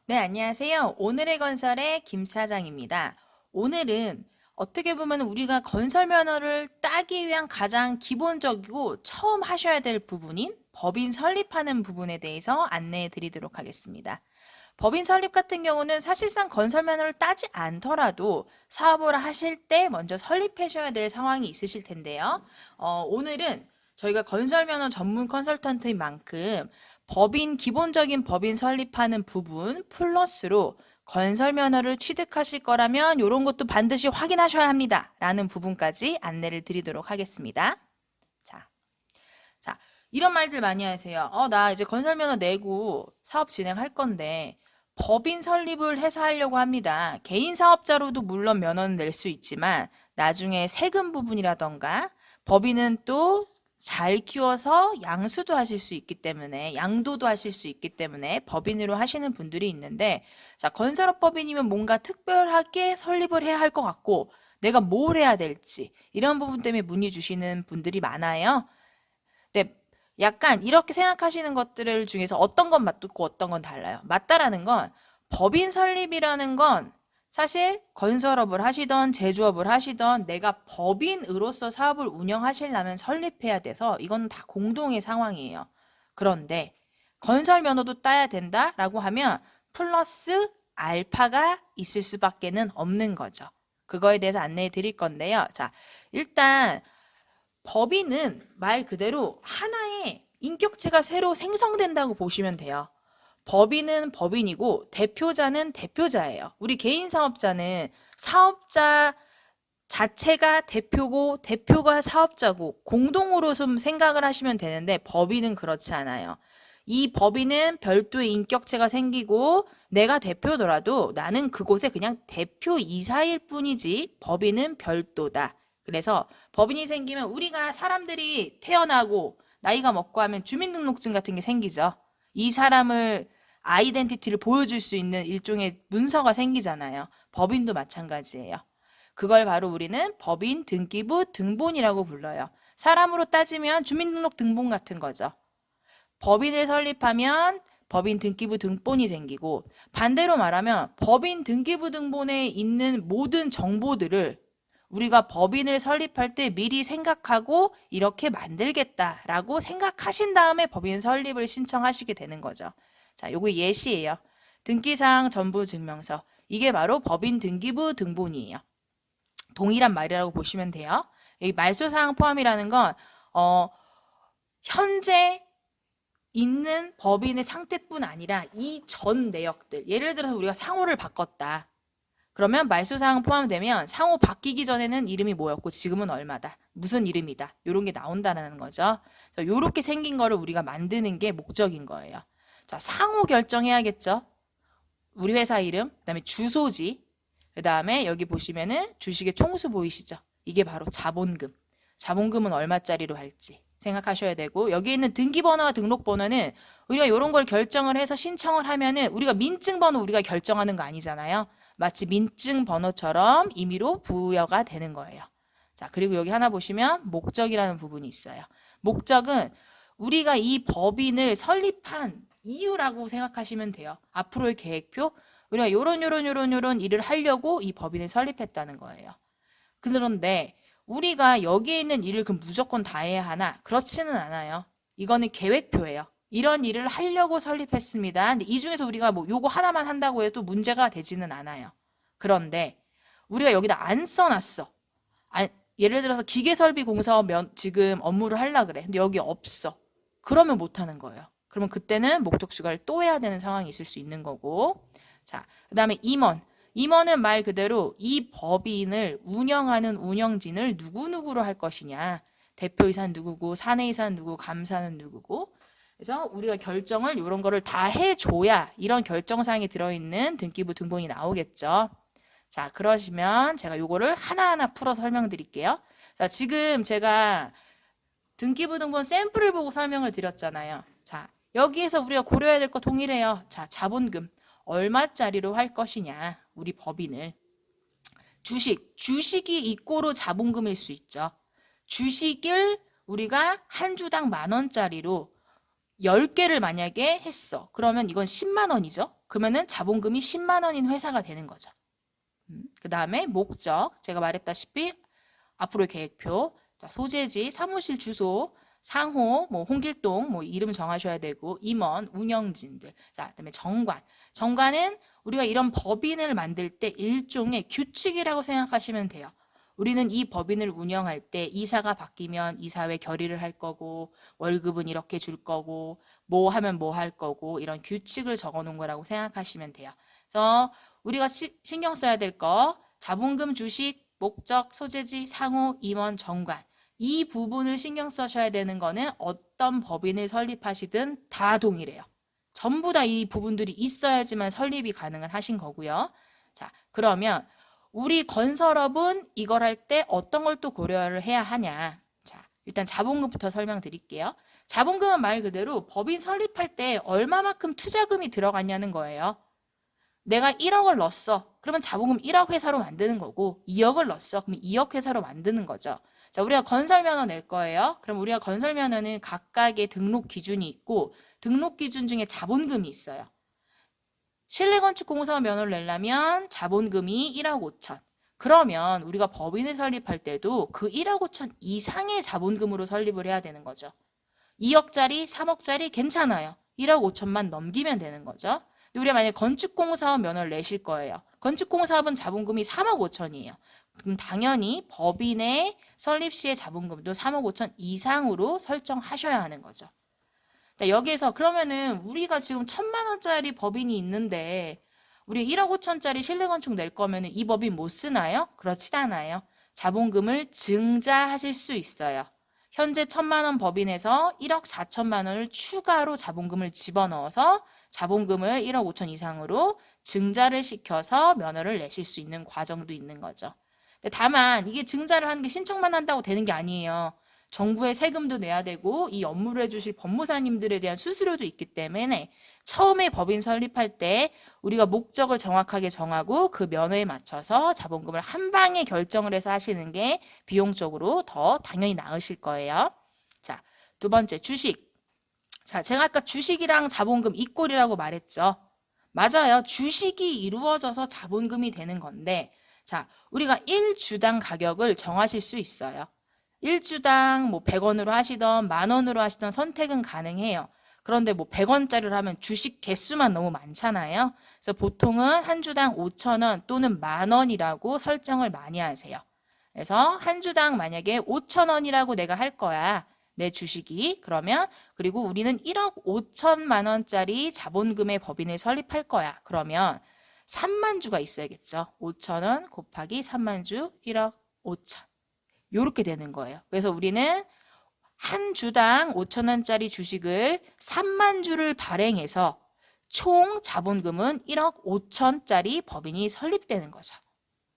네, 안녕하세요. 오늘의 건설의 김 사장입니다. 오늘은 어떻게 보면 우리가 건설 면허를 따기 위한 가장 기본적이고 처음 하셔야 될 부분인 법인 설립하는 부분에 대해서 안내해 드리도록 하겠습니다. 법인 설립 같은 경우는 사실상 건설 면허를 따지 않더라도 사업을 하실 때 먼저 설립하셔야 될 상황이 있으실 텐데요. 오늘은 저희가 건설 면허 전문 컨설턴트인 만큼 기본적인 법인 설립하는 부분 플러스로 건설 면허를 취득하실 거라면 이런 것도 반드시 확인하셔야 합니다. 라는 부분까지 안내를 드리도록 하겠습니다. 자, 자, 이런 말들 많이 하세요. 나 이제 건설 면허 내고 사업 진행할 건데 법인 설립을 해서 하려고 합니다. 개인 사업자로도 물론 면허는 낼 수 있지만 나중에 세금 부분이라던가 법인은 또 잘 키워서 양수도 하실 수 있기 때문에 양도도 하실 수 있기 때문에 법인으로 하시는 분들이 있는데 자, 건설업 법인이면 뭔가 특별하게 설립을 해야 할 것 같고 내가 뭘 해야 될지 이런 부분 때문에 문의 주시는 분들이 많아요. 네, 약간 이렇게 생각하시는 것들을 중에서 어떤 건 맞고 어떤 건 달라요. 맞다라는 건 법인 설립이라는 건 사실 건설업을 하시던 제조업을 하시던 내가 법인으로서 사업을 운영하시려면 설립해야 돼서 이건 다 공동의 상황이에요. 그런데 건설 면허도 따야 된다라고 하면 플러스 알파가 있을 수밖에는 없는 거죠. 그거에 대해서 안내해 드릴 건데요. 자, 일단 법인은 말 그대로 하나의 인격체가 새로 생성된다고 보시면 돼요. 법인은 법인이고 대표자는 대표자예요. 우리 개인 사업자는 사업자 자체가 대표고 대표가 사업자고 공동으로 좀 생각을 하시면 되는데 법인은 그렇지 않아요. 이 법인은 별도의 인격체가 생기고 내가 대표더라도 나는 그곳에 그냥 대표이사일 뿐이지 법인은 별도다. 그래서 법인이 생기면 우리가 사람들이 태어나고 나이가 먹고 하면 주민등록증 같은 게 생기죠. 이 사람을 아이덴티티를 보여줄 수 있는 일종의 문서가 생기잖아요. 법인도 마찬가지예요. 그걸 바로 우리는 법인 등기부 등본이라고 불러요. 사람으로 따지면 주민등록 등본 같은 거죠. 법인을 설립하면 법인 등기부 등본이 생기고 반대로 말하면 법인 등기부 등본에 있는 모든 정보들을 우리가 법인을 설립할 때 미리 생각하고 이렇게 만들겠다라고 생각하신 다음에 법인 설립을 신청하시게 되는 거죠. 자, 요거 예시예요. 등기사항 전부 증명서. 이게 바로 법인 등기부 등본이에요. 동일한 말이라고 보시면 돼요. 이 말소사항 포함이라는 건 현재 있는 법인의 상태뿐 아니라 이 전 내역들, 예를 들어서 우리가 상호를 바꿨다. 그러면 말소사항 포함되면 상호 바뀌기 전에는 이름이 뭐였고 지금은 얼마다. 무슨 이름이다. 이런 게 나온다는 거죠. 이렇게 생긴 거를 우리가 만드는 게 목적인 거예요. 자, 상호 결정해야겠죠. 우리 회사 이름, 그다음에 주소지, 그다음에 여기 보시면은 주식의 총수 보이시죠? 이게 바로 자본금. 자본금은 얼마짜리로 할지 생각하셔야 되고 여기 있는 등기번호와 등록번호는 우리가 이런 걸 결정을 해서 신청을 하면은 우리가 민증번호 우리가 결정하는 거 아니잖아요. 마치 민증번호처럼 임의로 부여가 되는 거예요. 자, 그리고 여기 하나 보시면 목적이라는 부분이 있어요. 목적은 우리가 이 법인을 설립한 이유라고 생각하시면 돼요. 앞으로의 계획표, 우리가 요런 일을 하려고 이 법인을 설립했다는 거예요. 그런데 우리가 여기에 있는 일을 그럼 무조건 다 해야 하나? 그렇지는 않아요. 이거는 계획표예요. 이런 일을 하려고 설립했습니다. 근데 이 중에서 우리가 뭐 요거 하나만 한다고 해도 문제가 되지는 않아요. 그런데 우리가 여기다 안 써놨어. 예를 들어서 기계설비공사 지금 업무를 하려 그래. 근데 여기 없어. 그러면 못 하는 거예요. 그러면 그때는 목적 추가를 또 해야 되는 상황이 있을 수 있는 거고. 자, 그다음에 임원. 임원은 말 그대로 이 법인을 운영하는 운영진을 누구누구로 할 것이냐. 대표이사는 누구고, 사내이사는 누구고, 감사는 누구고. 그래서 우리가 결정을 이런 거를 다 해줘야 이런 결정사항이 들어있는 등기부 등본이 나오겠죠. 자, 그러시면 제가 요거를 하나하나 풀어 설명드릴게요. 자, 지금 제가 등기부 등본 샘플을 보고 설명을 드렸잖아요. 자, 여기에서 우리가 고려해야 될 거 동일해요. 자, 자본금. 얼마짜리로 할 것이냐. 우리 법인을. 주식이 이꼬로 자본금일 수 있죠. 주식을 우리가 한 주당 10,000원짜리로 10개를 만약에 했어. 그러면 이건 10만 원이죠. 그러면은 자본금이 10만 원인 회사가 되는 거죠. 그 다음에 목적, 제가 말했다시피 앞으로의 계획표, 자, 소재지, 사무실 주소, 상호, 뭐 홍길동, 뭐 이름 정하셔야 되고, 임원, 운영진들. 자, 그다음에 정관. 정관은 우리가 이런 법인을 만들 때 일종의 규칙이라고 생각하시면 돼요. 우리는 이 법인을 운영할 때 이사가 바뀌면 이사회 결의를 할 거고, 월급은 이렇게 줄 거고, 뭐 하면 뭐 할 거고, 이런 규칙을 적어 놓은 거라고 생각하시면 돼요. 그래서 우리가 신경 써야 될 거, 자본금, 주식, 목적, 소재지, 상호, 임원, 정관. 이 부분을 신경 쓰셔야 되는 거는 어떤 법인을 설립하시든 다 동일해요. 전부 다 이 부분들이 있어야지만 설립이 가능을 하신 거고요. 자, 그러면 우리 건설업은 이걸 할 때 어떤 걸 또 고려를 해야 하냐. 자, 일단 자본금부터 설명드릴게요. 자본금은 말 그대로 법인 설립할 때 얼마만큼 투자금이 들어갔냐는 거예요. 내가 1억을 넣었어. 그러면 자본금 1억 회사로 만드는 거고 2억을 넣었어. 그럼 2억 회사로 만드는 거죠. 자, 우리가 건설면허 낼 거예요. 그럼 우리가 건설면허는 각각의 등록 기준이 있고 등록 기준 중에 자본금이 있어요. 실내건축공사 면허를 내려면 자본금이 1억 5천. 그러면 우리가 법인을 설립할 때도 그 1억 5천 이상의 자본금으로 설립을 해야 되는 거죠. 2억짜리, 3억짜리 괜찮아요. 1억 5천만 넘기면 되는 거죠. 우리가 만약에 건축공사업 면허를 내실 거예요. 건축공사업은 자본금이 3억 5천이에요. 그럼 당연히 법인의 설립 시의 자본금도 3억 5천 이상으로 설정하셔야 하는 거죠. 여기에서 그러면은 우리가 지금 1,000만 원짜리 법인이 있는데 우리 1억 5천짜리 실내건축 낼 거면은 이 법인 못 쓰나요? 그렇지 않아요. 자본금을 증자하실 수 있어요. 현재 1,000만 원 법인에서 1억 4천만 원을 추가로 자본금을 집어넣어서 자본금을 1억 5천 이상으로 증자를 시켜서 면허를 내실 수 있는 과정도 있는 거죠. 근데 다만 이게 증자를 하는 게 신청만 한다고 되는 게 아니에요. 정부에 세금도 내야 되고 이 업무를 해주실 법무사님들에 대한 수수료도 있기 때문에 처음에 법인 설립할 때 우리가 목적을 정확하게 정하고 그 면허에 맞춰서 자본금을 한 방에 결정을 해서 하시는 게 비용적으로 더 당연히 나으실 거예요. 자, 두 번째 주식. 자, 제가 아까 주식이랑 자본금 이꼴이라고 말했죠. 맞아요. 주식이 이루어져서 자본금이 되는 건데, 자, 우리가 1주당 가격을 정하실 수 있어요. 1주당 뭐 100원으로 하시던 만 원으로 하시던 선택은 가능해요. 그런데 뭐 100원짜리를 하면 주식 개수만 너무 많잖아요. 그래서 보통은 한 주당 5,000원 또는 만 원이라고 설정을 많이 하세요. 그래서 한 주당 만약에 5,000원이라고 내가 할 거야. 내 주식이. 그러면 그리고 우리는 1억 5천만 원짜리 자본금의 법인을 설립할 거야. 그러면 3만 주가 있어야겠죠. 5,000원 곱하기 3만 주 1억 5천. 요렇게 되는 거예요. 그래서 우리는 한 주당 5,000원짜리 주식을 3만 주를 발행해서 총 자본금은 1억 5천짜리 법인이 설립되는 거죠.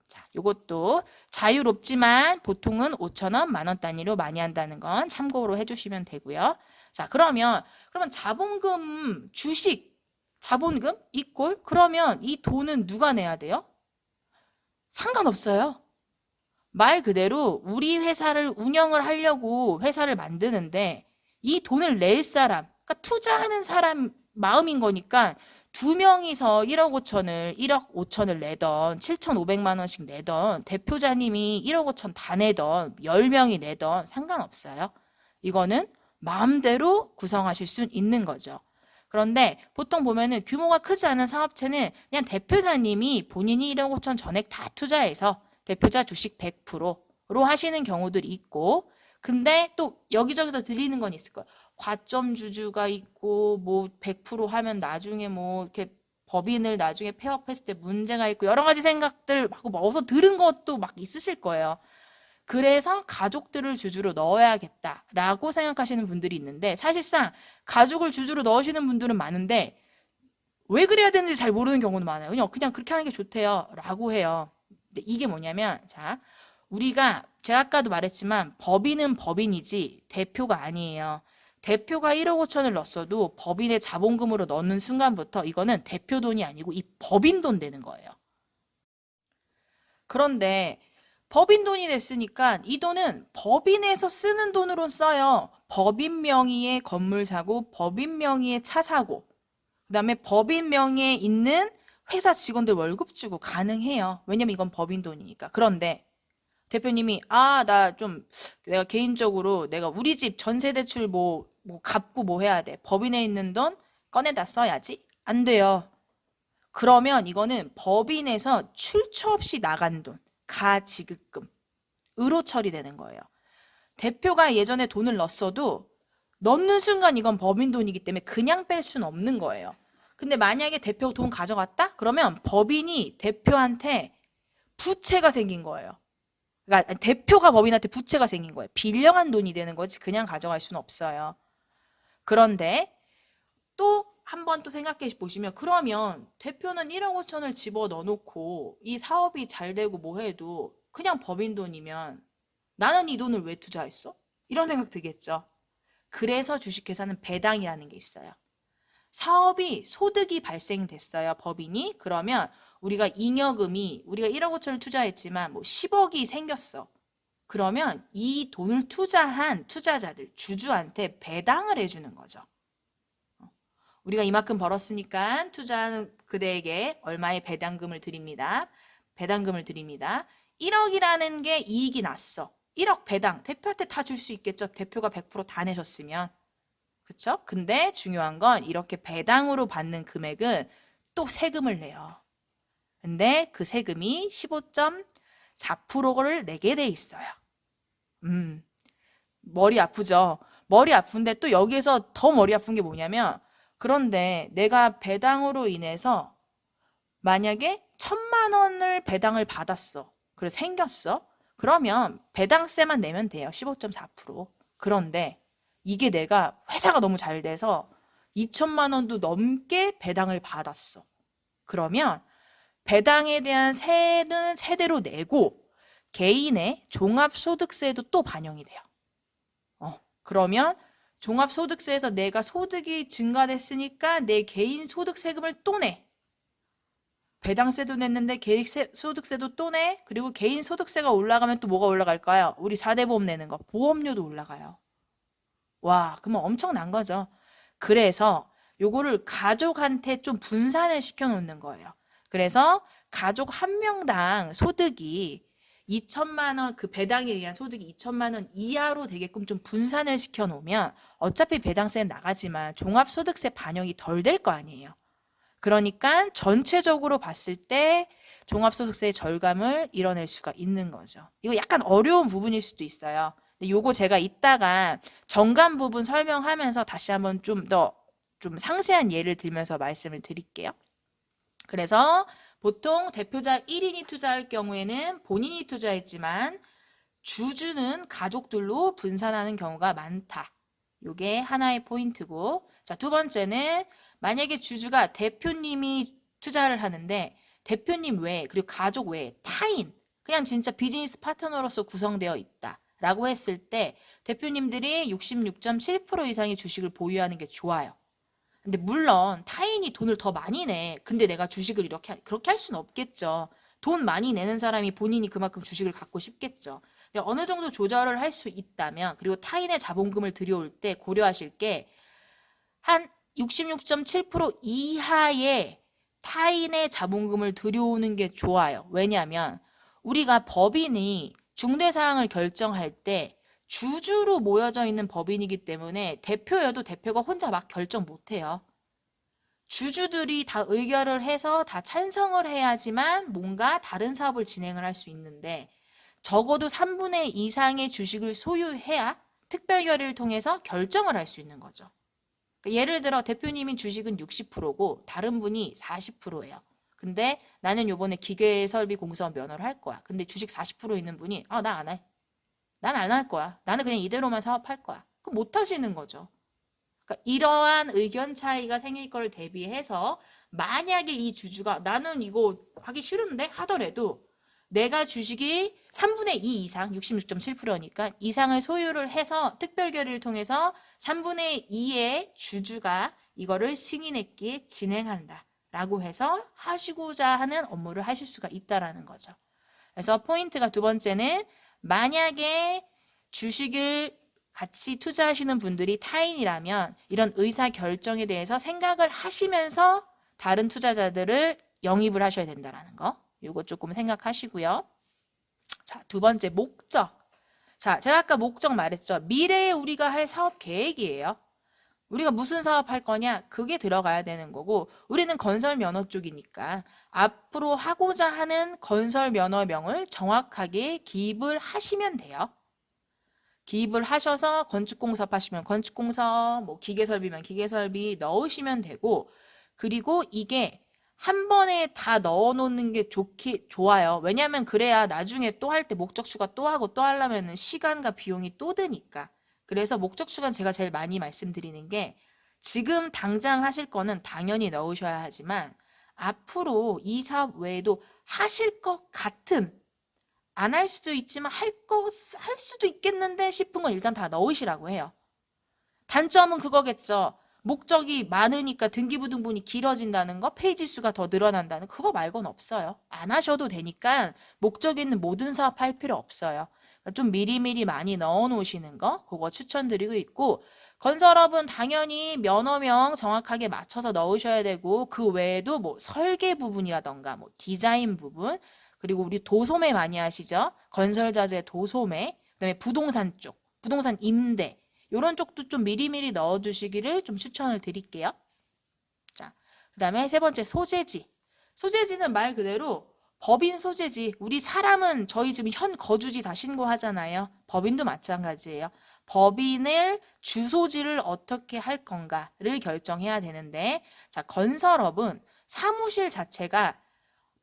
자, 요것도 자유롭지만 보통은 5,000원, 만 원 단위로 많이 한다는 건 참고로 해주시면 되고요. 자, 그러면 자본금, 주식, 자본금 이꼴? 그러면 이 돈은 누가 내야 돼요? 상관없어요. 말 그대로 우리 회사를 운영을 하려고 회사를 만드는데 이 돈을 낼 사람, 그러니까 투자하는 사람 마음인 거니까 두 명이서 1억 5천을 1억 5천을 내던 7,500만 원씩 내던 대표자님이 1억 5천 다 내던 10명이 내던 상관없어요. 이거는 마음대로 구성하실 수 있는 거죠. 그런데 보통 보면은 규모가 크지 않은 사업체는 그냥 대표자님이 본인이 1억 5천 전액 다 투자해서 대표자 주식 100%로 하시는 경우들이 있고, 근데 또 여기저기서 들리는 건 있을 거예요. 과점 주주가 있고 뭐 100% 하면 나중에 뭐 이렇게 법인을 나중에 폐업했을 때 문제가 있고 여러 가지 생각들 막 어디서 들은 것도 막 있으실 거예요. 그래서 가족들을 주주로 넣어야겠다라고 생각하시는 분들이 있는데 사실상 가족을 주주로 넣으시는 분들은 많은데 왜 그래야 되는지 잘 모르는 경우는 많아요. 그냥 그렇게 하는 게 좋대요 라고 해요. 근데 이게 뭐냐면 자, 우리가 제가 아까도 말했지만 법인은 법인이지 대표가 아니에요. 대표가 1억 5천을 넣었어도 법인의 자본금으로 넣는 순간부터 이거는 대표 돈이 아니고 이 법인 돈 되는 거예요. 그런데 법인 돈이 됐으니까 이 돈은 법인에서 쓰는 돈으로 써요. 법인 명의의 건물 사고, 법인 명의의 차 사고, 그다음에 법인 명의에 있는 회사 직원들 월급 주고 가능해요. 왜냐면 이건 법인 돈이니까. 그런데 대표님이 내가 개인적으로 내가 우리 집 전세 대출 뭐 갚고 뭐 해야 돼. 법인에 있는 돈 꺼내다 써야지. 안 돼요. 그러면 이거는 법인에서 출처 없이 나간 돈, 가지급금으로 처리되는 거예요. 대표가 예전에 돈을 넣었어도 넣는 순간 이건 법인 돈이기 때문에 그냥 뺄 수는 없는 거예요. 근데 만약에 대표가 돈 가져갔다? 그러면 법인이 대표한테 부채가 생긴 거예요. 그러니까 대표가 법인한테 부채가 생긴 거예요. 빌려간 돈이 되는 거지 그냥 가져갈 수는 없어요. 그런데 또 한 번 또 생각해 보시면 그러면 대표는 1억 5천을 집어 넣어놓고 이 사업이 잘 되고 뭐 해도 그냥 법인 돈이면 나는 이 돈을 왜 투자했어? 이런 생각 들겠죠. 그래서 주식회사는 배당이라는 게 있어요. 사업이 소득이 발생됐어요. 법인이. 그러면 우리가 잉여금이 우리가 1억 5천을 투자했지만 뭐 10억이 생겼어. 그러면 이 돈을 투자한 투자자들, 주주한테 배당을 해주는 거죠. 우리가 이만큼 벌었으니까 투자하는 그대에게 얼마의 배당금을 드립니다. 배당금을 드립니다. 1억이라는 게 이익이 났어. 1억 배당. 대표한테 다 줄 수 있겠죠. 대표가 100%다 내셨으면. 그쵸? 근데 중요한 건 이렇게 배당으로 받는 금액은 또 세금을 내요. 근데 그 세금이 15.4%를 내게 돼 있어요. 머리 아프죠? 머리 아픈데 또 여기에서 더 머리 아픈 게 뭐냐면 그런데 내가 배당으로 인해서 만약에 1,000만 원을 배당을 받았어. 그래서 생겼어. 그러면 배당세만 내면 돼요. 15.4%. 그런데 이게 내가 회사가 너무 잘 돼서 2천만 원도 넘게 배당을 받았어. 그러면 배당에 대한 세는 세대로 내고 개인의 종합소득세도 또 반영이 돼요. 그러면 종합소득세에서 내가 소득이 증가됐으니까 내 개인 소득세금을 또 내. 배당세도 냈는데 개인 소득세도 또 내. 그리고 개인 소득세가 올라가면 또 뭐가 올라갈까요? 우리 4대 보험 내는 거. 보험료도 올라가요. 와, 그러면 엄청난 거죠. 그래서 요거를 가족한테 좀 분산을 시켜 놓는 거예요. 그래서 가족 한 명당 소득이 2천만 원, 그 배당에 의한 소득이 2천만 원 이하로 되게끔 좀 분산을 시켜 놓으면 어차피 배당세는 나가지만 종합소득세 반영이 덜 될 거 아니에요. 그러니까 전체적으로 봤을 때 종합소득세의 절감을 이뤄낼 수가 있는 거죠. 이거 약간 어려운 부분일 수도 있어요. 근데 요거 제가 이따가 정감 부분 설명하면서 다시 한번 좀 더 좀 상세한 예를 들면서 말씀을 드릴게요. 그래서 보통 대표자 1인이 투자할 경우에는 본인이 투자했지만 주주는 가족들로 분산하는 경우가 많다. 요게 하나의 포인트고, 자, 두 번째는 만약에 주주가 대표님이 투자를 하는데 대표님 외에 그리고 가족 외에 타인, 그냥 진짜 비즈니스 파트너로서 구성되어 있다 라고 했을 때 대표님들이 66.7% 이상의 주식을 보유하는 게 좋아요. 근데 물론 타인이 돈을 더 많이 내. 근데 내가 주식을 그렇게 할 수는 없겠죠. 돈 많이 내는 사람이 본인이 그만큼 주식을 갖고 싶겠죠. 근데 어느 정도 조절을 할 수 있다면, 그리고 타인의 자본금을 들여올 때 고려하실 게 한 66.7% 이하의 타인의 자본금을 들여오는 게 좋아요. 왜냐하면 우리가 법인이 중대사항을 결정할 때 주주로 모여져 있는 법인이기 때문에 대표여도 대표가 혼자 막 결정 못해요. 주주들이 다 의결을 해서 다 찬성을 해야지만 뭔가 다른 사업을 진행을 할 수 있는데 적어도 3분의 2 이상의 주식을 소유해야 특별 결의를 통해서 결정을 할 수 있는 거죠. 그러니까 예를 들어 대표님이 주식은 60%고 다른 분이 40%예요. 근데 나는 요번에 기계설비공사원 면허를 할 거야. 근데 주식 40% 있는 분이 나 안 해. 난 안 할 거야. 나는 그냥 이대로만 사업할 거야. 그럼 못 하시는 거죠. 그러니까 이러한 의견 차이가 생길 걸 대비해서 만약에 이 주주가 나는 이거 하기 싫은데 하더라도 내가 주식이 3분의 2 이상, 66.7%니까 이상을 소유를 해서 특별 결의를 통해서 3분의 2의 주주가 이거를 승인했기에 진행한다 라고 해서 하시고자 하는 업무를 하실 수가 있다라는 거죠. 그래서 포인트가 두 번째는 만약에 주식을 같이 투자하시는 분들이 타인이라면 이런 의사 결정에 대해서 생각을 하시면서 다른 투자자들을 영입을 하셔야 된다는 거. 이거 조금 생각하시고요. 자, 두 번째 목적. 자, 제가 아까 목적 말했죠. 미래에 우리가 할 사업 계획이에요. 우리가 무슨 사업 할 거냐? 그게 들어가야 되는 거고, 우리는 건설 면허 쪽이니까 앞으로 하고자 하는 건설 면허명을 정확하게 기입을 하시면 돼요. 기입을 하셔서 건축공사업 하시면 건축공사업, 뭐 기계설비면 기계설비 넣으시면 되고, 그리고 이게 한 번에 다 넣어놓는 게 좋아요. 왜냐하면 그래야 나중에 또 할 때 목적 추가 또 하고 또 하려면 시간과 비용이 또 드니까. 그래서 목적 추가는 제가 제일 많이 말씀드리는 게 지금 당장 하실 거는 당연히 넣으셔야 하지만 앞으로 이 사업 외에도 하실 것 같은 안 할 수도 있지만 할 수도 있겠는데 싶은 건 일단 다 넣으시라고 해요. 단점은 그거겠죠. 목적이 많으니까 등기부등본이 길어진다는 거, 페이지 수가 더 늘어난다는 거, 그거 말고는 없어요. 안 하셔도 되니까 목적 있는 모든 사업 할 필요 없어요. 그러니까 좀 미리미리 많이 넣어 놓으시는 거, 그거 추천드리고 있고, 건설업은 당연히 면허명 정확하게 맞춰서 넣으셔야 되고, 그 외에도 뭐 설계 부분이라던가 뭐 디자인 부분, 그리고 우리 도소매 많이 하시죠? 건설자재 도소매, 그다음에 부동산 쪽, 부동산 임대, 이런 쪽도 좀 미리미리 넣어주시기를 좀 추천을 드릴게요. 자, 그 다음에 세 번째 소재지. 소재지는 말 그대로 법인 소재지. 우리 사람은 저희 지금 현 거주지 다 신고하잖아요. 법인도 마찬가지예요. 법인을 주소지를 어떻게 할 건가를 결정해야 되는데, 자, 건설업은 사무실 자체가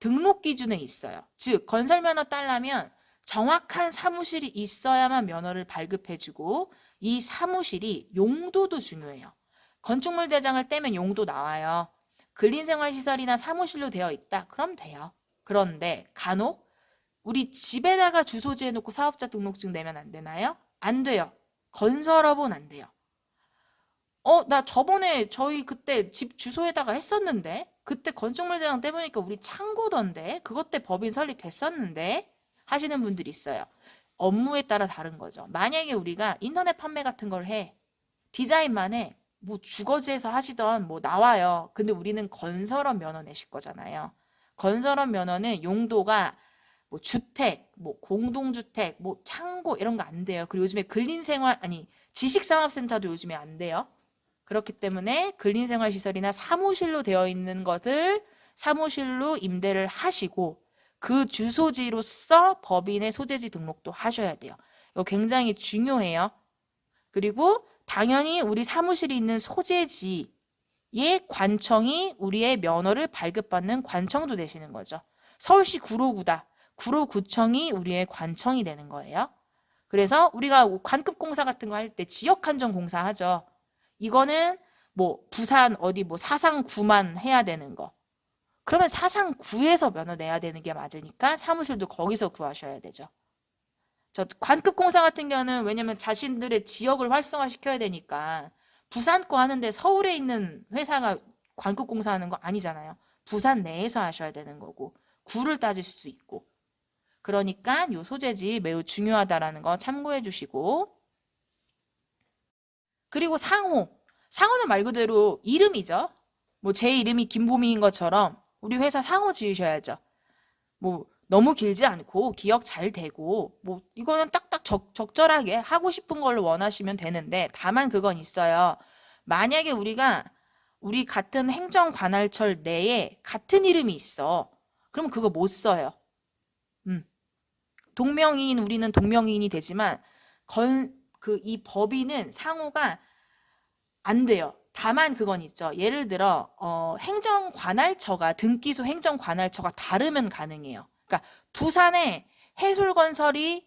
등록 기준에 있어요. 즉, 건설 면허 따려면 정확한 사무실이 있어야만 면허를 발급해주고, 이 사무실이 용도도 중요해요. 건축물 대장을 떼면 용도 나와요. 근린생활시설이나 사무실로 되어 있다? 그럼 돼요. 그런데 간혹 우리 집에다가 주소지 해놓고 사업자 등록증 내면 안 되나요? 안 돼요. 건설업은 안 돼요. 나 저번에 저희 그때 집 주소에다가 했었는데 그때 건축물 대장 떼보니까 우리 창고던데 그것 때 법인 설립됐었는데 하시는 분들이 있어요. 업무에 따라 다른 거죠. 만약에 우리가 인터넷 판매 같은 걸 해. 디자인만 해. 뭐 주거지에서 하시던 뭐 나와요. 근데 우리는 건설업 면허 내실 거잖아요. 건설업 면허는 용도가 뭐 주택, 뭐 공동주택, 뭐 창고 이런 거 안 돼요. 그리고 요즘에 지식산업센터도 요즘에 안 돼요. 그렇기 때문에 근린생활시설이나 사무실로 되어 있는 것을 사무실로 임대를 하시고 그 주소지로서 법인의 소재지 등록도 하셔야 돼요. 이거 굉장히 중요해요. 그리고 당연히 우리 사무실이 있는 소재지의 관청이 우리의 면허를 발급받는 관청도 되시는 거죠. 서울시 구로구다. 구로구청이 우리의 관청이 되는 거예요. 그래서 우리가 관급공사 같은 거 할 때 지역한정공사 하죠. 이거는 뭐 부산 어디 뭐 사상구만 해야 되는 거. 그러면 사상구에서 면허 내야 되는 게 맞으니까 사무실도 거기서 구하셔야 되죠. 저 관급공사 같은 경우는 왜냐면 자신들의 지역을 활성화시켜야 되니까 부산 거 하는데 서울에 있는 회사가 관급공사 하는 거 아니잖아요. 부산 내에서 하셔야 되는 거고 구를 따질 수 있고 그러니까 요 소재지 매우 중요하다라는 거 참고해 주시고 그리고 상호. 상호는 말 그대로 이름이죠. 뭐 제 이름이 김보미인 것처럼 우리 회사 상호 지으셔야죠. 뭐 너무 길지 않고 기억 잘 되고 뭐 이거는 딱딱 적절하게 하고 싶은 걸로 원하시면 되는데 다만 그건 있어요. 만약에 우리 같은 행정관할철 내에 같은 이름이 있어. 그러면 그거 못 써요. 동명이인 우리는 동명이인이 되지만 이 법인은 상호가 안 돼요. 다만 그건 있죠. 예를 들어 행정관할처가 등기소 행정관할처가 다르면 가능해요. 그러니까 부산에 해솔건설이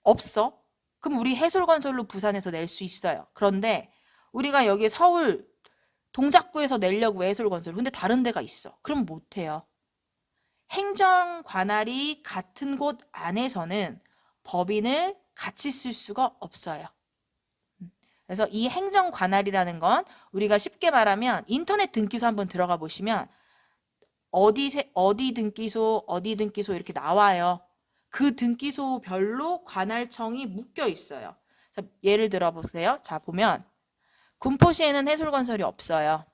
없어. 그럼 우리 해솔건설로 부산에서 낼 수 있어요. 그런데 우리가 여기 서울 동작구에서 내려고 해솔건설 근데 다른 데가 있어. 그럼 못해요. 행정관할이 같은 곳 안에서는 법인을 같이 쓸 수가 없어요. 그래서 이 행정관할이라는 건 우리가 쉽게 말하면 인터넷 등기소 한번 들어가 보시면 어디 등기소 이렇게 나와요. 그 등기소별로 관할청이 묶여 있어요. 자, 예를 들어 보세요. 자, 보면 군포시에는 해솔건설이 없어요.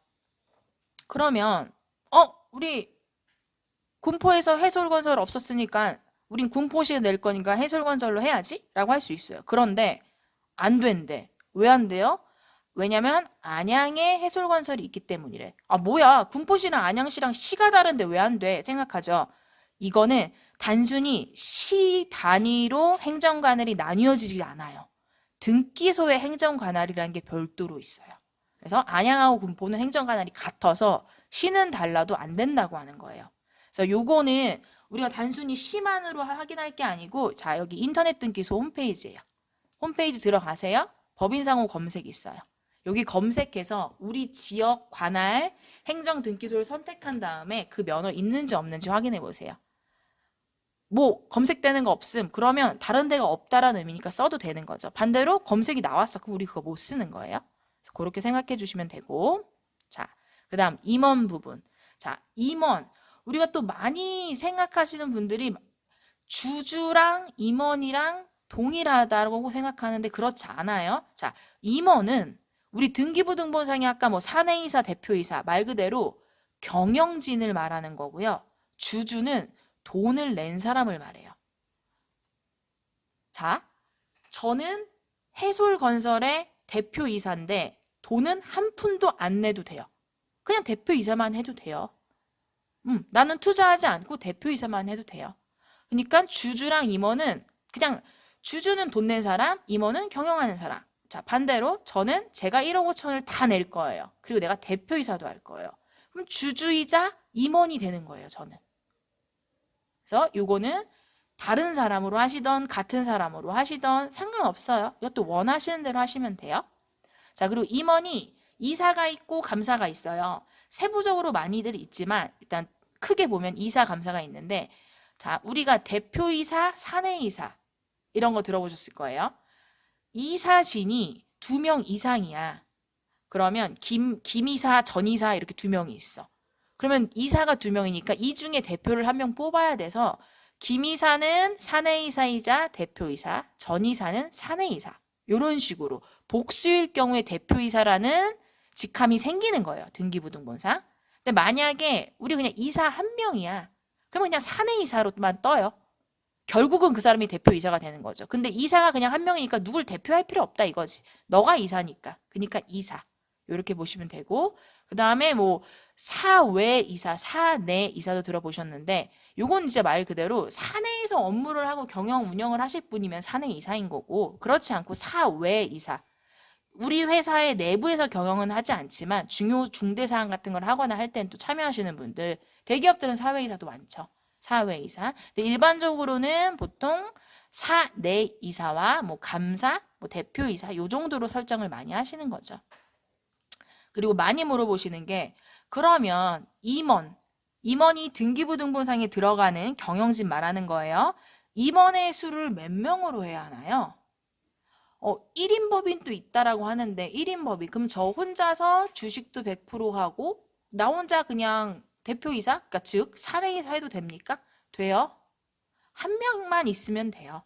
그러면 우리 군포에서 해솔건설 없었으니까 우린 군포시에 낼 거니까 해솔건설로 해야지 라고 할 수 있어요. 그런데 안 된대. 왜 안 돼요? 왜냐면 안양에 해솔건설이 있기 때문이래. 아, 뭐야, 군포시랑 안양시랑 시가 다른데 왜 안 돼? 생각하죠. 이거는 단순히 시 단위로 행정관할이 나뉘어지지 않아요. 등기소의 행정관할이라는 게 별도로 있어요. 그래서 안양하고 군포는 행정관할이 같아서 시는 달라도 안 된다고 하는 거예요. 그래서 요거는 우리가 단순히 시만으로 확인할 게 아니고, 자, 여기 인터넷 등기소 홈페이지예요. 홈페이지 들어가세요. 법인상호 검색이 있어요. 여기 검색해서 우리 지역 관할 행정등기소를 선택한 다음에 그 면허 있는지 없는지 확인해 보세요. 뭐 검색되는 거 없음. 그러면 다른 데가 없다라는 의미니까 써도 되는 거죠. 반대로 검색이 나왔어. 그럼 우리 그거 못 쓰는 거예요. 그래서 그렇게 생각해 주시면 되고. 자, 그 다음 임원 부분. 자, 임원. 우리가 또 많이 생각하시는 분들이 주주랑 임원이랑 동일하다고 생각하는데 그렇지 않아요. 자, 임원은 우리 등기부등본상에 아까 뭐 사내이사, 대표이사 말 그대로 경영진을 말하는 거고요. 주주는 돈을 낸 사람을 말해요. 자, 저는 해솔건설의 대표이사인데 돈은 한 푼도 안 내도 돼요. 그냥 대표이사만 해도 돼요. 나는 투자하지 않고 대표이사만 해도 돼요. 그러니까 주주랑 임원은 그냥 주주는 돈 낸 사람, 임원은 경영하는 사람. 자, 반대로 저는 제가 1억 5천을 다 낼 거예요. 그리고 내가 대표이사도 할 거예요. 그럼 주주이자 임원이 되는 거예요, 저는. 그래서 요거는 다른 사람으로 하시던 같은 사람으로 하시던 상관없어요. 이것도 원하시는 대로 하시면 돼요. 자, 그리고 임원이 이사가 있고 감사가 있어요. 세부적으로 많이들 있지만 일단 크게 보면 이사, 감사가 있는데, 자, 우리가 대표이사, 사내이사 이런 거 들어보셨을 거예요. 이사진이 2명 이상이야. 그러면 김이사, 전이사 이렇게 2명이 있어. 그러면 이사가 2명이니까 이 중에 대표를 1명 뽑아야 돼서 김이사는 사내이사이자 대표이사, 전이사는 사내이사. 이런 식으로 복수일 경우에 대표이사라는 직함이 생기는 거예요. 등기부등본상. 근데 만약에 우리 그냥 이사 1명이야. 그러면 그냥 사내이사로만 떠요. 결국은 그 사람이 대표이사가 되는 거죠. 근데 이사가 그냥 1명이니까 누굴 대표할 필요 없다 이거지. 너가 이사니까. 그러니까 이사. 이렇게 보시면 되고, 그 다음에 뭐 사외이사, 사내이사도 들어보셨는데, 요건 이제 말 그대로 사내에서 업무를 하고 경영 운영을 하실 분이면 사내이사인 거고, 그렇지 않고 사외이사. 우리 회사의 내부에서 경영은 하지 않지만 중요 중대사항 같은 걸 하거나 할 땐 또 참여하시는 분들, 대기업들은 사외이사도 많죠. 사외이사. 근데 일반적으로는 보통 사내이사와 뭐 감사, 뭐 대표이사 요 정도로 설정을 많이 하시는 거죠. 그리고 많이 물어보시는 게, 그러면 임원이 등기부등본상에 들어가는 경영진 말하는 거예요. 임원의 수를 몇 명으로 해야 하나요? 1인 법인도 있다라고 하는데 1인 법인 그럼 저 혼자서 주식도 100% 하고 나 혼자 그냥 대표이사, 그러니까 즉 사내이사 해도 됩니까? 돼요. 한 명만 있으면 돼요.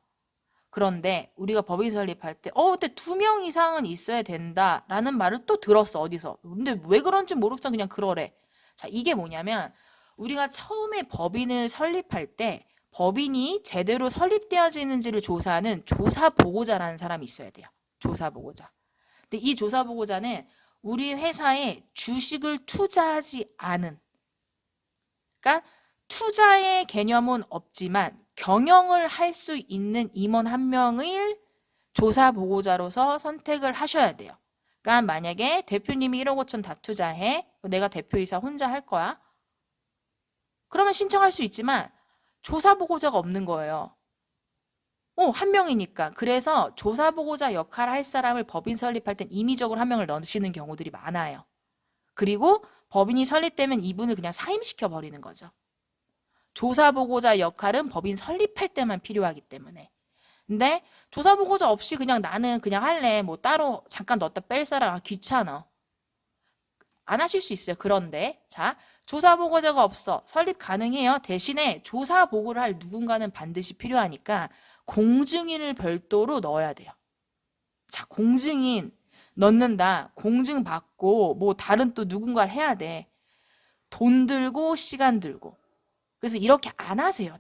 그런데 우리가 법인 설립할 때 근데 2명 이상은 있어야 된다라는 말을 또 들었어, 어디서. 근데 왜 그런지 모르겠어, 그냥 그러래. 자, 이게 뭐냐면 우리가 처음에 법인을 설립할 때 법인이 제대로 설립되어지는지를 조사하는 조사보고자라는 사람이 있어야 돼요. 조사보고자. 근데 이 조사보고자는 우리 회사에 주식을 투자하지 않은, 그러니까 투자의 개념은 없지만 경영을 할 수 있는 임원 1명을 조사보고자로서 선택을 하셔야 돼요. 그러니까 만약에 대표님이 1억 5천 다 투자해. 내가 대표이사 혼자 할 거야. 그러면 신청할 수 있지만 조사보고자가 없는 거예요. 1명이니까. 그래서 조사보고자 역할을 할 사람을 법인 설립할 땐 임의적으로 1명을 넣으시는 경우들이 많아요. 그리고 법인이 설립되면 이분을 그냥 사임시켜 버리는 거죠. 조사보고자 역할은 법인 설립할 때만 필요하기 때문에. 근데 조사보고자 없이 그냥 나는 그냥 할래. 뭐 따로 잠깐 넣었다 뺄 사람 귀찮아. 안 하실 수 있어요. 그런데 자, 조사보고자가 없어. 설립 가능해요. 대신에 조사보고를 할 누군가는 반드시 필요하니까 공증인을 별도로 넣어야 돼요. 공증인 넣는다. 공증 받고 뭐 다른 또 누군가를 해야 돼. 돈 들고 시간 들고. 그래서 이렇게 안 하세요,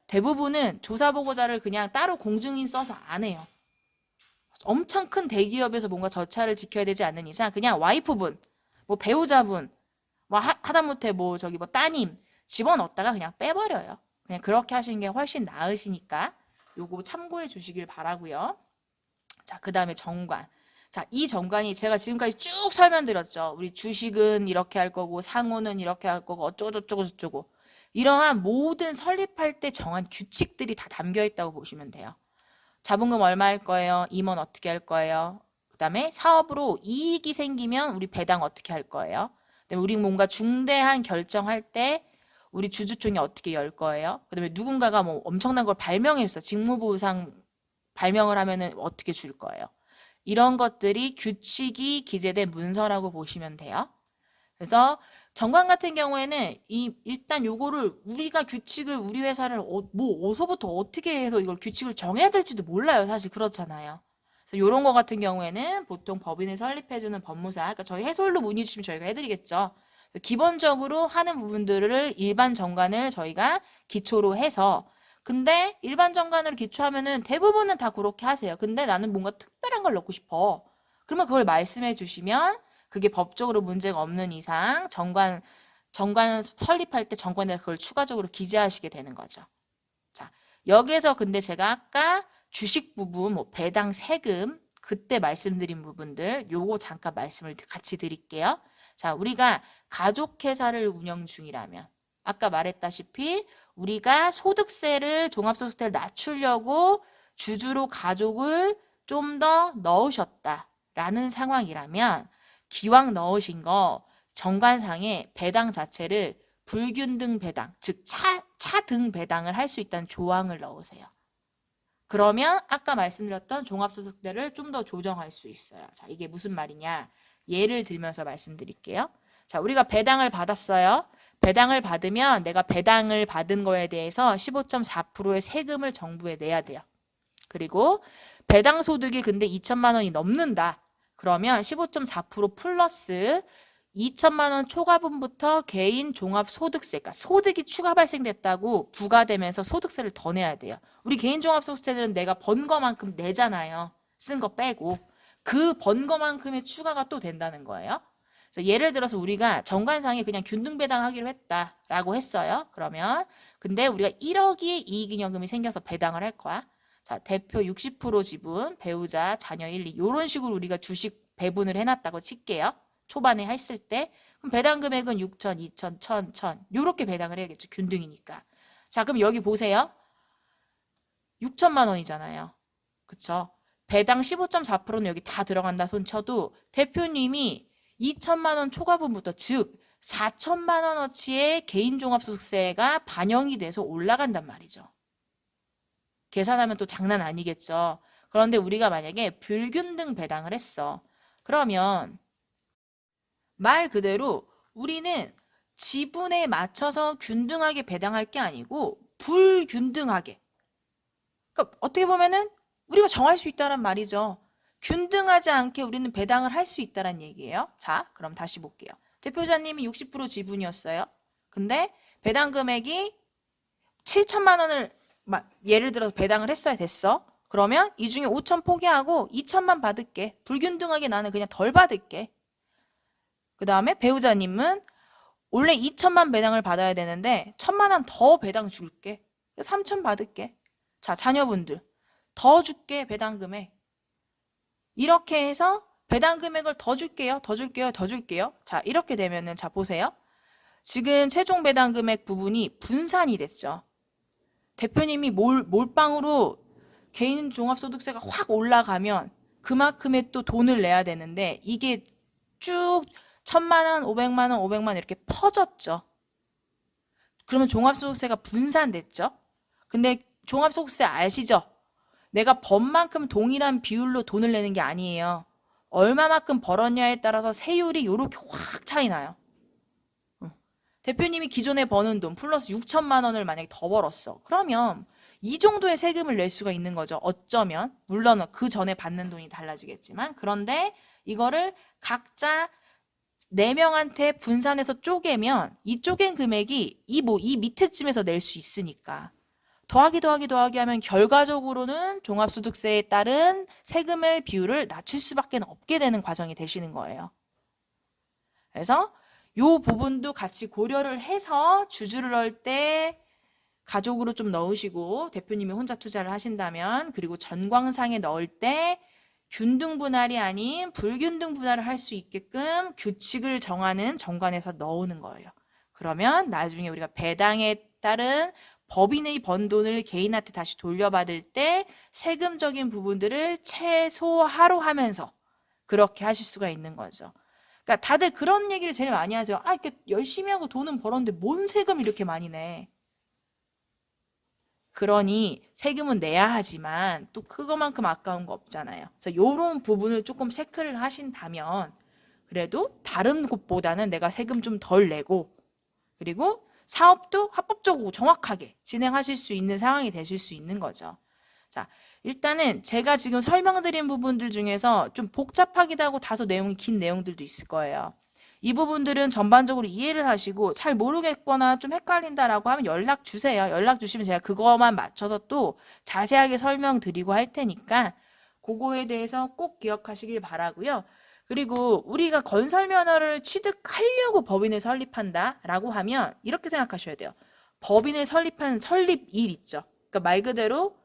대부분은 조사보고자를 그냥 따로 공증인 써서 안 해요. 엄청 큰 대기업에서 뭔가 절차를 지켜야 되지 않는 이상 그냥 와이프분, 뭐 배우자분, 뭐 하다못해 뭐 저기 뭐 따님 집어넣었다가 그냥 빼버려요. 그냥 그렇게 하시는 게 훨씬 나으시니까 요거 참고해 주시길 바라고요. 자, 그 다음에 정관. 자, 이 정관이 제가 지금까지 쭉 설명드렸죠. 우리 주식은 이렇게 할 거고 상호는 이렇게 할 거고 어쩌고저쩌고 저쩌고 이러한 모든 설립할 때 정한 규칙들이 다 담겨 있다고 보시면 돼요. 자본금 얼마 할 거예요? 임원 어떻게 할 거예요? 그 다음에 사업으로 이익이 생기면 우리 배당 어떻게 할 거예요? 그다음에 우리 뭔가 중대한 결정할 때 우리 주주총회 어떻게 열 거예요? 그다음에 누군가가 뭐 엄청난 걸 발명했어. 직무부상 발명을 하면은 어떻게 줄 거예요? 이런 것들이 규칙이 기재된 문서라고 보시면 돼요. 그래서 정관 같은 경우에는 일단 요거를 우리가 규칙을 우리 회사를 뭐 어디서부터 어떻게 해서 이걸 규칙을 정해야 될지도 몰라요. 사실 그렇잖아요. 그래서 요런 거 같은 경우에는 보통 법인을 설립해주는 법무사, 그러니까 저희 해설로 문의 주시면 저희가 해드리겠죠. 기본적으로 하는 부분들을 일반 정관을 저희가 기초로 해서 근데 일반 정관으로 기초하면은 대부분은 다 그렇게 하세요. 근데 나는 뭔가 특별한 걸 넣고 싶어. 그러면 그걸 말씀해 주시면 그게 법적으로 문제가 없는 이상 정관 설립할 때 정관에 그걸 추가적으로 기재하시게 되는 거죠. 자, 여기에서 근데 제가 아까 주식 부분, 뭐 배당 세금 그때 말씀드린 부분들 요거 잠깐 말씀을 같이 드릴게요. 자, 우리가 가족회사를 운영 중이라면 아까 말했다시피 우리가 소득세를 종합소득세를 낮추려고 주주로 가족을 좀 더 넣으셨다라는 상황이라면 기왕 넣으신 거 정관상에 배당 자체를 불균등 배당, 즉 차등 배당을 할 수 있다는 조항을 넣으세요. 그러면 아까 말씀드렸던 종합소득세를 좀 더 조정할 수 있어요. 자, 이게 무슨 말이냐? 예를 들면서 말씀드릴게요. 자, 우리가 배당을 받았어요. 배당을 받으면 내가 배당을 받은 거에 대해서 15.4%의 세금을 정부에 내야 돼요. 그리고 배당 소득이 근데 2천만 원이 넘는다. 그러면 15.4% 플러스 2천만 원 초과분부터 개인 종합소득세, 그러니까 소득이 추가 발생됐다고 부과되면서 소득세를 더 내야 돼요. 우리 개인 종합소득세는 내가 번 거만큼 내잖아요. 쓴 거 빼고. 그 번 거만큼의 추가가 또 된다는 거예요. 그래서 예를 들어서 우리가 정관상에 그냥 균등배당하기로 했다라고 했어요. 그러면 근데 우리가 1억의 이익잉여금이 생겨서 배당을 할 거야. 자, 대표 60% 지분, 배우자, 자녀 1, 2 이런 식으로 우리가 주식 배분을 해놨다고 칠게요. 초반에 했을 때 그럼 배당 금액은 6천, 2천, 1천, 1천 이렇게 배당을 해야겠죠. 균등이니까. 자, 그럼 여기 보세요. 6천만 원이잖아요. 그쵸? 배당 15.4%는 여기 다 들어간다 손 쳐도 대표님이 2천만 원 초과분부터 즉 4천만 원어치의 개인종합소득세가 반영이 돼서 올라간단 말이죠. 계산하면 또 장난 아니겠죠. 그런데 우리가 만약에 불균등 배당을 했어. 그러면 말 그대로 우리는 지분에 맞춰서 균등하게 배당할 게 아니고 불균등하게. 그러니까 어떻게 보면은 우리가 정할 수 있다란 말이죠. 균등하지 않게 우리는 배당을 할 수 있다란 얘기예요. 자, 그럼 다시 볼게요. 대표자님이 60% 지분이었어요. 근데 배당 금액이 7천만 원을 예를 들어서 배당을 했어야 됐어. 그러면 이 중에 5천 포기하고 2천만 받을게. 불균등하게 나는 그냥 덜 받을게. 그 다음에 배우자님은 원래 2천만 배당을 받아야 되는데 1천만 원 더 배당 줄게. 3천 받을게. 자, 자녀분들 더 줄게 배당 금액. 이렇게 해서 배당 금액을 더 줄게요. 더 줄게요. 더 줄게요. 자, 이렇게 되면은 자 보세요. 지금 최종 배당 금액 부분이 분산이 됐죠. 대표님이 몰빵으로 개인 종합소득세가 확 올라가면 그만큼의 또 돈을 내야 되는데 이게 쭉 1,000만 원, 500만 원, 500만 원 이렇게 퍼졌죠. 그러면 종합소득세가 분산됐죠. 근데 종합소득세 아시죠? 내가 번 만큼 동일한 비율로 돈을 내는 게 아니에요. 얼마만큼 벌었냐에 따라서 세율이 이렇게 확 차이 나요. 대표님이 기존에 버는 돈 플러스 6천만 원을 만약에 더 벌었어. 그러면 이 정도의 세금을 낼 수가 있는 거죠. 어쩌면. 물론 그 전에 받는 돈이 달라지겠지만. 그런데 이거를 각자 4명한테 분산해서 쪼개면 이 쪼갠 금액이 이 밑에쯤에서 낼 수 있으니까. 더하기 하면 결과적으로는 종합소득세에 따른 세금의 비율을 낮출 수밖에 없게 되는 과정이 되시는 거예요. 그래서 요 부분도 같이 고려를 해서 주주를 넣을 때 가족으로 좀 넣으시고 대표님이 혼자 투자를 하신다면 그리고 전광상에 넣을 때 균등 분할이 아닌 불균등 분할을 할 수 있게끔 규칙을 정하는 정관에서 넣는 거예요. 그러면 나중에 우리가 배당에 따른 법인의 번 돈을 개인한테 다시 돌려받을 때 세금적인 부분들을 최소화로 하면서 그렇게 하실 수가 있는 거죠. 그러니까 다들 그런 얘기를 제일 많이 하죠. 아, 이렇게 열심히 하고 돈은 벌었는데 뭔 세금 이렇게 많이 내? 그러니 세금은 내야 하지만 또 그거만큼 아까운 거 없잖아요. 그래서 이런 부분을 조금 체크를 하신다면 그래도 다른 곳보다는 내가 세금 좀 덜 내고 그리고 사업도 합법적으로 정확하게 진행하실 수 있는 상황이 되실 수 있는 거죠. 자, 일단은 제가 지금 설명드린 부분들 중에서 좀 복잡하기도 하고 다소 내용이 긴 내용들도 있을 거예요. 이 부분들은 전반적으로 이해를 하시고 잘 모르겠거나 좀 헷갈린다라고 하면 연락 주세요. 연락 주시면 제가 그거만 맞춰서 또 자세하게 설명드리고 할 테니까 그거에 대해서 꼭 기억하시길 바라고요. 그리고 우리가 건설면허를 취득하려고 법인을 설립한다라고 하면 이렇게 생각하셔야 돼요. 법인을 설립한 설립일 있죠. 그러니까 말 그대로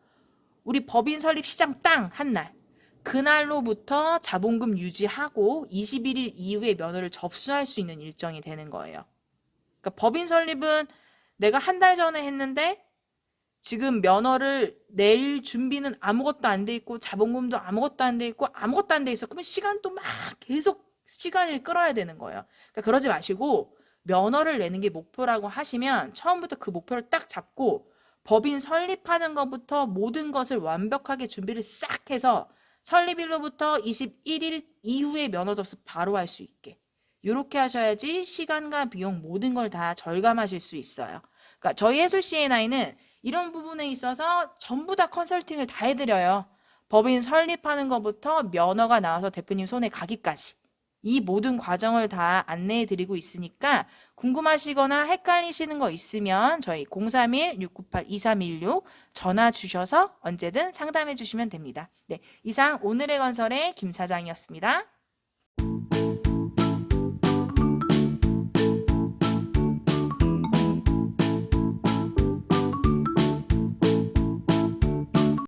우리 법인 설립 시장 땅 한 날. 그날로부터 자본금 유지하고 21일 이후에 면허를 접수할 수 있는 일정이 되는 거예요. 그러니까 법인 설립은 내가 한 달 전에 했는데 지금 면허를 낼 준비는 아무것도 안 돼 있고 자본금도 아무것도 안 돼 있고 아무것도 안 돼 있어. 그러면 시간도 막 계속 시간을 끌어야 되는 거예요. 그러니까 그러지 마시고 면허를 내는 게 목표라고 하시면 처음부터 그 목표를 딱 잡고 법인 설립하는 것부터 모든 것을 완벽하게 준비를 싹 해서 설립일로부터 21일 이후에 면허 접수 바로 할 수 있게 이렇게 하셔야지 시간과 비용 모든 걸 다 절감하실 수 있어요. 그러니까 저희 해솔 C&I는 이런 부분에 있어서 전부 다 컨설팅을 다 해드려요. 법인 설립하는 것부터 면허가 나와서 대표님 손에 가기까지 이 모든 과정을 다 안내해 드리고 있으니까 궁금하시거나 헷갈리시는 거 있으면 저희 031-698-2316 전화 주셔서 언제든 상담해 주시면 됩니다. 네, 이상 오늘의 건설의 김 사장이었습니다.